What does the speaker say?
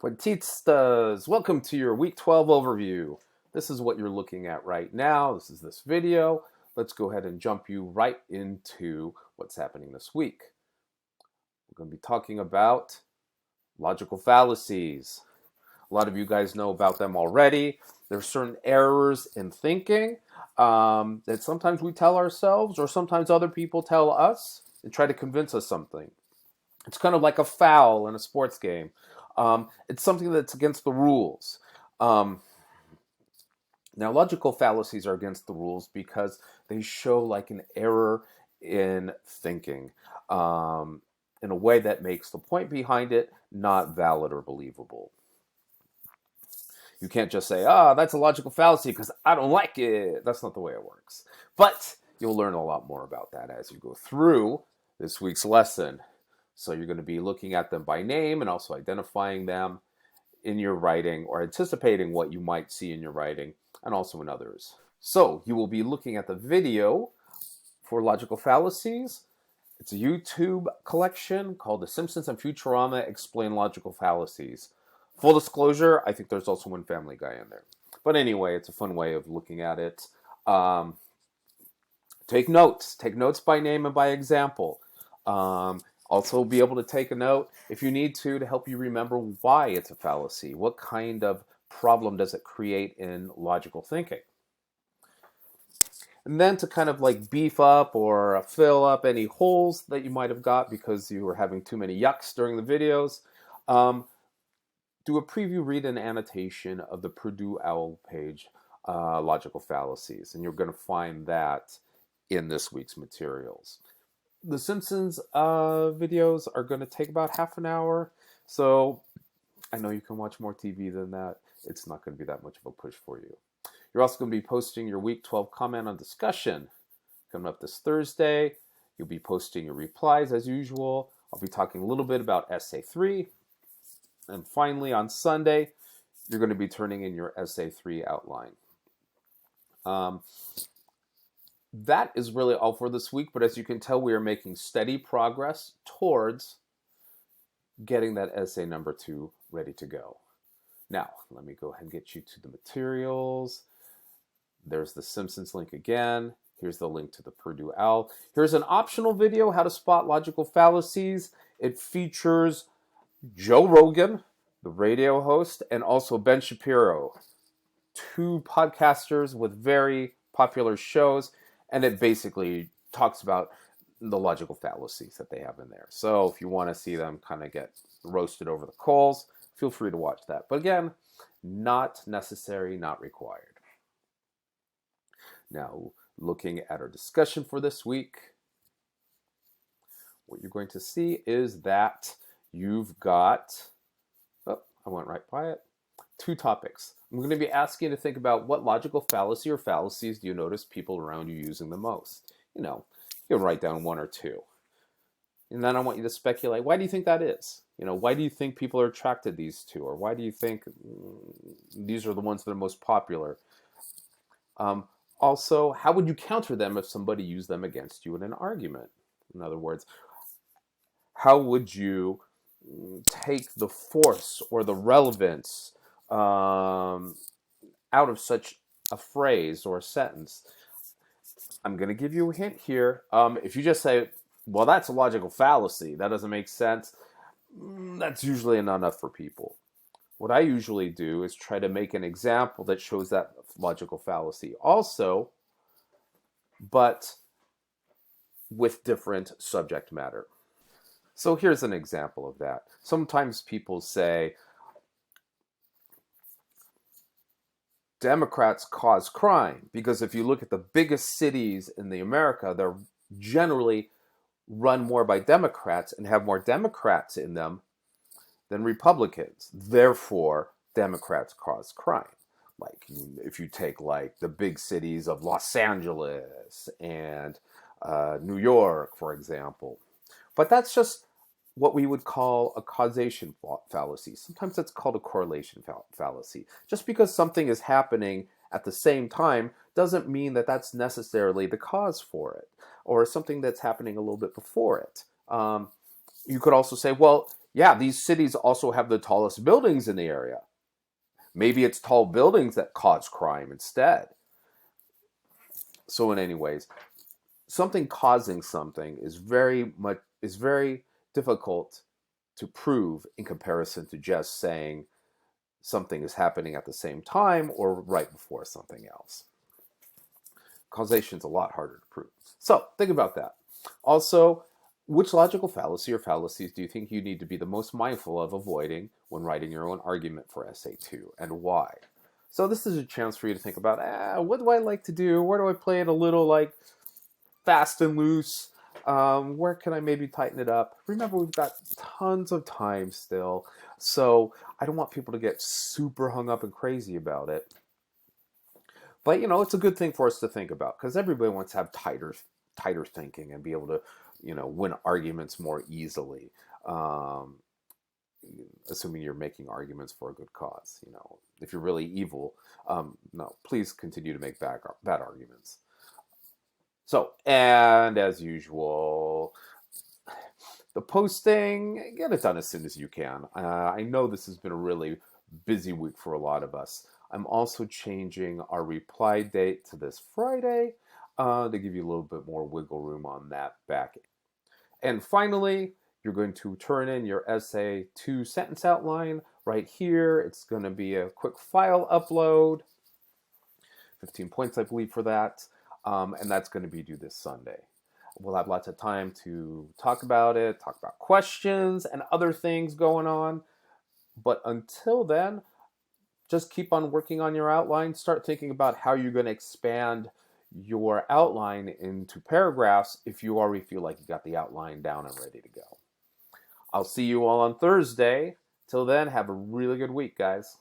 Cuentistas, welcome to your Week 12 overview. This is what you're looking at right now. This is this video. Let's go ahead and jump you right into what's happening this week. We're going to be talking about logical fallacies. A lot of you guys know about them already. There's certain errors in thinking that sometimes we tell ourselves or sometimes other people tell us and try to convince us something. It's kind of like a foul in a sports game. It's something that's against the rules. Now, logical fallacies are against the rules because they show like an error in thinking in a way that makes the point behind it not valid or believable. You can't just say, that's a logical fallacy because I don't like it. That's not the way it works. But you'll learn a lot more about that as you go through this week's lesson. So you're going to be looking at them by name and also identifying them in your writing or anticipating what you might see in your writing and also in others. So you will be looking at the video for logical fallacies. It's a YouTube collection called The Simpsons and Futurama Explain Logical Fallacies. Full disclosure, I think there's also one Family Guy in there. But anyway, it's a fun way of looking at it. Take notes. Take notes by name and by example. Also be able to take a note if you need to help you remember why it's a fallacy. What kind of problem does it create in logical thinking? And then to kind of like beef up or fill up any holes that you might have got because you were having too many yucks during the videos, do a preview, read an annotation of the Purdue OWL page, Logical Fallacies. And you're going to find that in this week's materials. The Simpsons videos are going to take about half an hour, so I know you can watch more TV than that. It's not going to be that much of a push for you. You're also going to be posting your Week 12 comment on discussion. Coming up this Thursday, you'll be posting your replies as usual. I'll be talking a little bit about Essay 3. And finally, on Sunday, you're going to be turning in your Essay 3 outline. That is really all for this week, but as you can tell, we are making steady progress towards getting that essay number 2 ready to go. Now, let me go ahead and get you to the materials. There's the Simpsons link again. Here's the link to the Purdue OWL. Here's an optional video, How to Spot Logical Fallacies. It features Joe Rogan, the radio host, and also Ben Shapiro, 2 podcasters with very popular shows. And it basically talks about the logical fallacies that they have in there. So if you want to see them kind of get roasted over the coals, feel free to watch that. But again, not necessary, not required. Now, looking at our discussion for this week, what you're going to see is that you've got, I went right by it, 2 topics. I'm going to be asking you to think about what logical fallacy or fallacies do you notice people around you using the most. You can write down 1 or 2. And then I want you to speculate, why do you think that is? Why do you think people are attracted to these 2? Or why do you think these are the ones that are most popular? Also, how would you counter them if somebody used them against you in an argument? In other words, how would you take the force or the relevance out of such a phrase or a sentence? I'm going to give you a hint here. If you just say, well, that's a logical fallacy, that doesn't make sense, that's usually not enough for people. What I usually do is try to make an example that shows that logical fallacy also, but with different subject matter. So here's an example of that. Sometimes people say, Democrats cause crime, because if you look at the biggest cities in America, they're generally run more by Democrats and have more Democrats in them than Republicans. Therefore, Democrats cause crime. Like if you take like the big cities of Los Angeles and New York, for example. But that's just what we would call a causation fallacy. Sometimes it's called a correlation fallacy. Just because something is happening at the same time doesn't mean that that's necessarily the cause for it, or something that's happening a little bit before it. You could also say, well, Yeah, these cities also have the tallest buildings in the area. Maybe it's tall buildings that cause crime instead. So in any ways, something causing something is very difficult to prove in comparison to just saying something is happening at the same time or right before something else. Causation is a lot harder to prove. So think about that. Also, which logical fallacy or fallacies do you think you need to be the most mindful of avoiding when writing your own argument for essay 2, and why? So this is a chance for you to think about, what do I like to do? Where do I play it a little like fast and loose? Where can I maybe tighten it up? Remember, we've got tons of time still, so I don't want people to get super hung up and crazy about it. But it's a good thing for us to think about because everybody wants to have tighter thinking and be able to, win arguments more easily. Um, Assuming you're making arguments for a good cause. If you're really evil, no, please continue to make bad arguments. So, and as usual, the posting, get it done as soon as you can. I know this has been a really busy week for a lot of us. I'm also changing our reply date to this Friday to give you a little bit more wiggle room on that back. And finally, you're going to turn in your essay 2 sentence outline right here. It's going to be a quick file upload, 15 points, I believe, for that. And that's going to be due this Sunday. We'll have lots of time to talk about it, talk about questions and other things going on. But until then, just keep on working on your outline. Start thinking about how you're going to expand your outline into paragraphs if you already feel like you got the outline down and ready to go. I'll see you all on Thursday. Till then, have a really good week, guys.